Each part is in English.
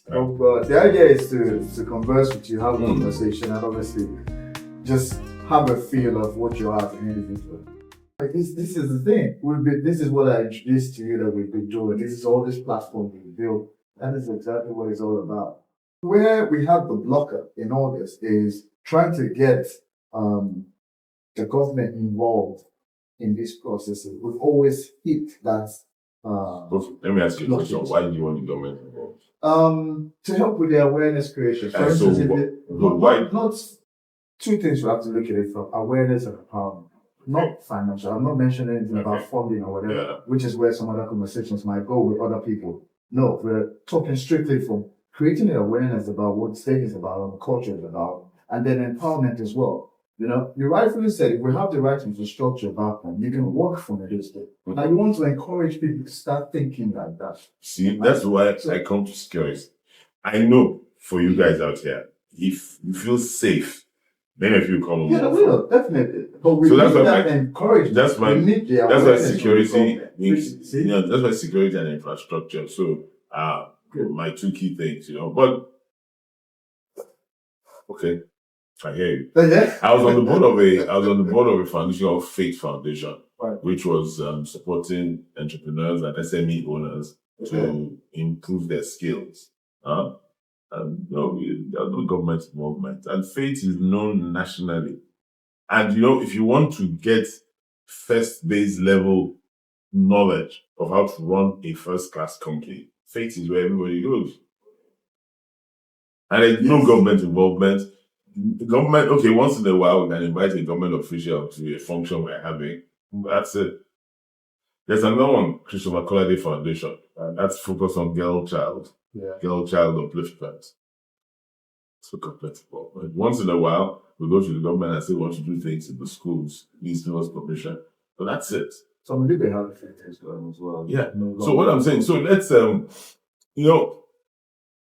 But the idea is to converse with you, have a conversation, and obviously just have a feel of what you are as an individual. Like this is the thing. This is what I introduced to you that we've been doing. This is all this platform we built. That is exactly what it's all about. Where we have the blocker in all this is trying to get the government involved in this process. We've always hit that. Let me ask you a question. Why do you want the government involved? To help with the awareness creation. For instance, not two things we have to look at it from: awareness and empowerment. Not financial. I'm not mentioning anything about funding or whatever, which is where some other conversations might go with other people. No, we're talking strictly from creating an awareness about what state is about, what culture is about, and then empowerment as well. You know, you rightfully said if we have the right infrastructure background, you can work from a distance. Now you want to encourage people to start thinking like that. See, that's why I come to security. I know for you guys out here, if you feel safe, many of you come on. Yeah, we will, definitely. But we need that encouragement. That's why security means, that's why security and infrastructure. So my two key things, But okay, I hear you. I was on the board of a foundation called Faith Foundation, which was supporting entrepreneurs and SME owners to improve their skills. There's no government involvement, and Faith is known nationally. And if you want to get first base level knowledge of how to run a first class company, Faith is where everybody goes. And there's no government involvement. The government, once in a while we can invite a government official to a function we're having. That's it. There's another one, Christopher Kolade Foundation, and that's focused on girl child upliftment. So government involvement. Once in a while, we go to the government and say we want to do things in the schools, needs to us permission. But that's it. So maybe they have things going as well. Yeah. So what I'm saying, so let's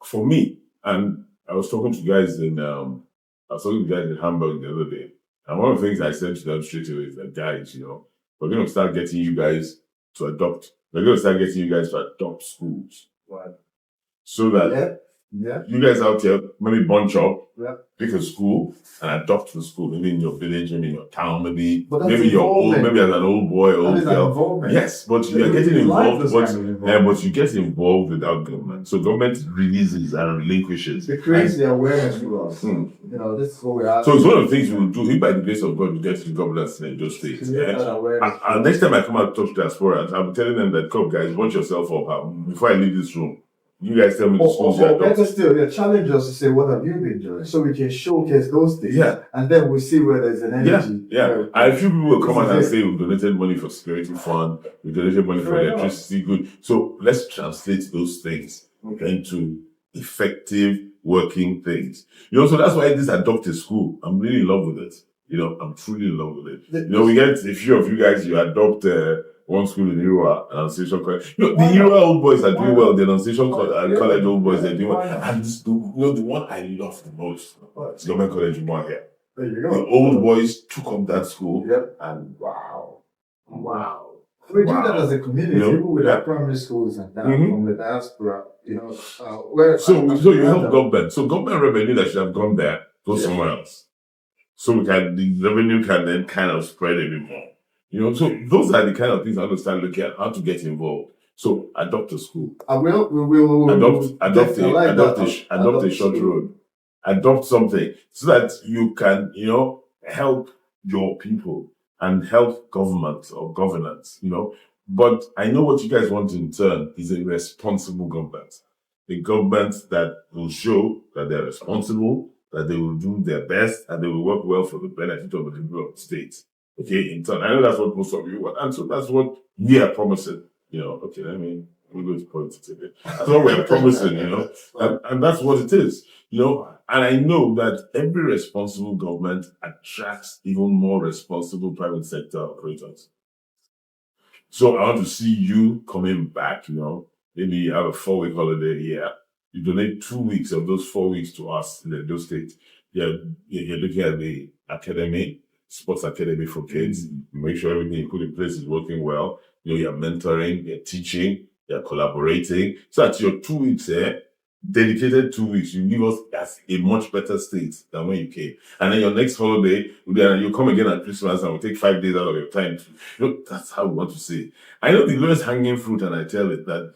for me, and I was talking to you guys in Hamburg the other day. And one of the things I said to them straight away is that, guys, we're going to start getting you guys to adopt. We're going to start getting you guys to adopt schools. Right. So that you guys out there maybe bunch up, pick a school and adopt the school. Maybe in your village, maybe in your town, maybe you're old, maybe as an old boy, old girl. Yes, but you're getting involved, but you get involved without government. So government releases and relinquishes. It creates the awareness for us. This is what we're asking. So it's one of the things we will do. If by the grace of God we get to governance in Edo State. And next time I come out to talk to diaspora, I'm telling them that, come guys, bunch yourself up before I leave this room. You guys tell me the schools you adopt. Better still, challenge us to say, what have you been doing? So we can showcase those things. Yeah. And then we'll see where there's an energy. Yeah. And a few people will come out and say, we've donated money for security fund, we donated money for electricity, good. So let's translate those things into effective working things. So that's why this adopt a school, I'm really in love with it. I'm truly in love with it. We get a few of you guys, you adopt one school in Ira, Annunciation College. The Ira old boys are doing well. The Annunciation College old boys are doing well. And the one I love the most is Government College in here. There you go. The old boys took up that school, and wow. We do that as a community, even with our primary schools and that from the diaspora. So you help government. So government revenue that should have gone there goes somewhere else. So the revenue can then kind of spread a bit more. So those are the kind of things I understand looking at how to get involved. So adopt a school. We will adopt a short road. Adopt something so that you can, help your people and help government or governance, But I know what you guys want in turn is a responsible government. A government that will show that they're responsible, that they will do their best, and they will work well for the benefit of the people of the state. Okay, in turn, I know that's what most of you want, and so that's what we are promising. Let me go to politics a bit. That's what we're promising, and that's what it is, And I know that every responsible government attracts even more responsible private sector operators. So I want to see you coming back, maybe you have a 4-week holiday here. You donate 2 weeks of those 4 weeks to us in the Edo State. You're looking at the academy, sports academy for kids. Make sure everything you put in place is working well. You're mentoring, you're teaching, you're collaborating. So that's your 2 weeks there. dedicated 2 weeks, you leave us as a much better state than when you came. And then your next holiday, you come again at Christmas and we'll take 5 days out of your time. That's how we want to say. I know the lowest hanging fruit, and I tell it that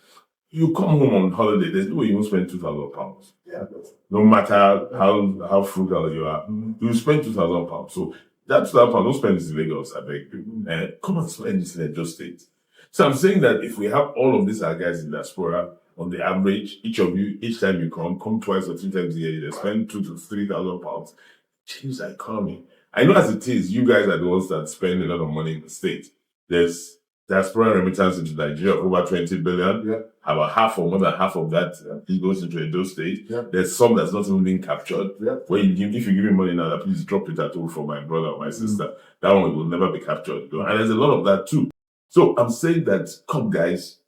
you come home on holiday, there's no way you won't spend £2,000. Yeah. No matter how frugal you are, you spend £2,000. So that £2,000, don't spend it in Lagos, I beg you. Come and spend it in Edo State. So I'm saying that if we have all of these our guys in diaspora, on the average, each of you, each time you come twice or 3 times a year, you spend £2,000 to £3,000. Change the economy. I know as it is, you guys are the ones that spend a lot of money in the state. There's diaspora remittance into Nigeria of over 20 billion. Yeah. About half or more than half of that goes into Edo State. Yeah. There's some that's not even being captured. Yeah. Where if you give me money now, please drop it at all for my brother or my sister. That one will never be captured. And there's a lot of that too. So I'm saying that, come guys,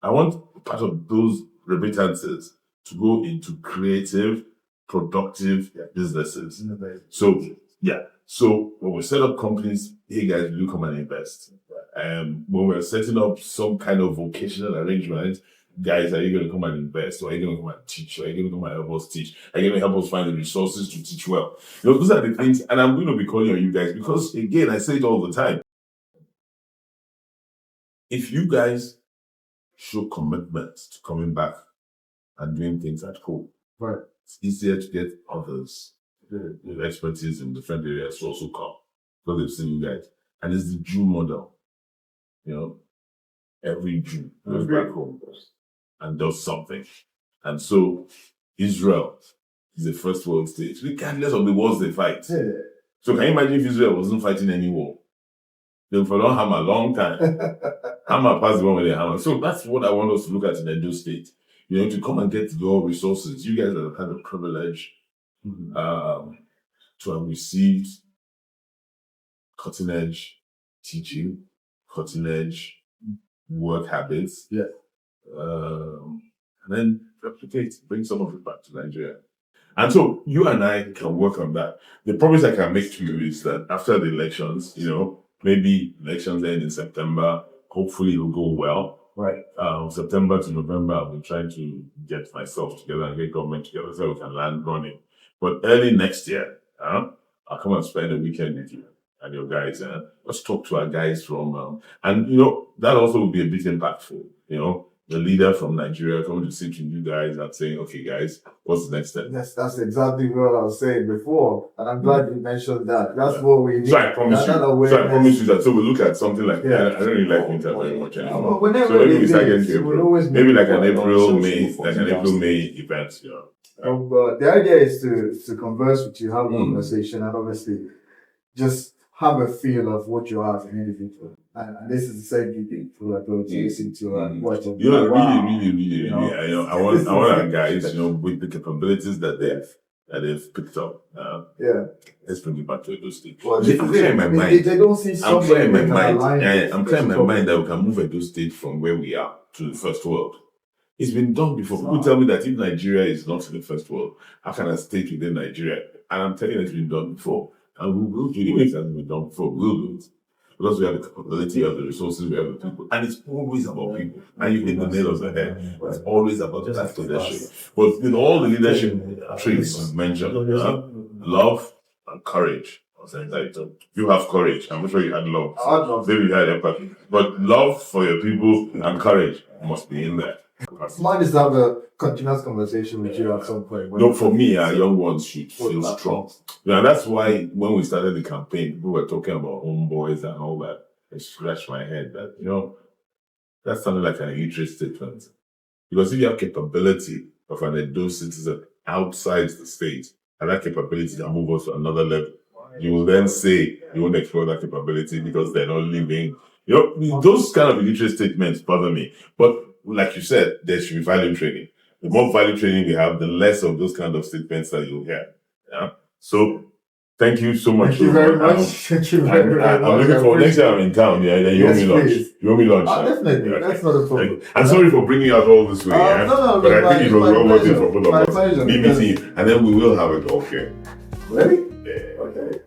I want part of those remittances to go into creative, productive businesses. So when we set up companies, hey guys, will you come and invest? When we're setting up some kind of vocational arrangement, guys, are you going to come and invest? Or are you going to come and teach? Or are you going to come and help us teach? Are you going to help us find the resources to teach well? Those are the things, and I'm going to be calling on you guys because, again, I say it all the time. If you guys show commitment to coming back and doing things at home, right, it's easier to get others with expertise in different areas to also come because they've seen you guys. And it's the Jew model. Every Jew goes back home and does something. And so Israel is the first world state, regardless of the wars they fight. Yeah. So can you imagine if Israel wasn't fighting any war? They would have hammer a long time. Hammer past the one with the hammer. So that's what I want us to look at in Edo State. To come and get your resources. You guys have had the privilege to have received cutting edge teaching, cutting edge work habits. Yeah. And then replicate, bring some of it back to Nigeria. And so you and I can work on that. The promise I can make to you is that after the elections, maybe elections end in September, hopefully it'll go well. Right. September to November, I've been trying to get myself together and get government together so we can land running. But early next year, I'll come and spend a weekend with you and your guys. Let's talk to our guys from, that also will be a bit impactful. The leader from Nigeria coming to sit with you guys and saying, okay, guys, what's the next step? Yes, that's exactly what I was saying before. And I'm glad you mentioned that. That's what we need. So I promise you that. So we look at something like that. I don't really like winter very much anymore. Whenever so maybe we start getting to April. Maybe like an April, May event. The idea is to converse with you, have a conversation, and obviously just have a feel of what you are as an individual. And this is the same thing for people to listen to and watch. Really. I want our guys, with the capabilities that they've picked up. Let's bring it back to Edo State. Well, I'm clearing my mind. They don't see I'm clearing my mind that we can move Edo State from where we are to the first world. It's been done before. People tell me that if Nigeria is not in the first world, how can I state within Nigeria? And I'm telling you, it's been done before. And we will do the way it has been done before. We'll do it. Because we have the capability, we have the resources, we have the people. And it's always about people. And you hit the nail on the head. It's always about that leadership. But with all the leadership traits mentioned, love and courage. You have courage. I'm sure you had love. Maybe you had empathy. But love for your people and courage must be in there. Mine is to have a continuous conversation with you at some point. No, for me, our young ones should feel strong. That's why when we started the campaign, people were talking about homeboys and all that. I scratched my head that, that sounded like an interesting statement. Because if you have capability of an Edo citizen outside the state, and that capability can move us to another level, you will then say you won't explore that capability because they're not living. Those kind of interesting statements bother me. But like you said, there should be value training. The more value training we have, the less of those kind of statements that you'll hear. Yeah. So, thank you so much. Thank you very much. Thank you very much. I'm looking forward. Next time I'm in town, then you owe me lunch. You owe me lunch. Definitely. Okay. That's not a problem. I'm sorry for bringing you out all this way. No, but I think it was well worth it for both of us. My pleasure. BBC, and then we will have it okay. Ready? Yeah. Okay.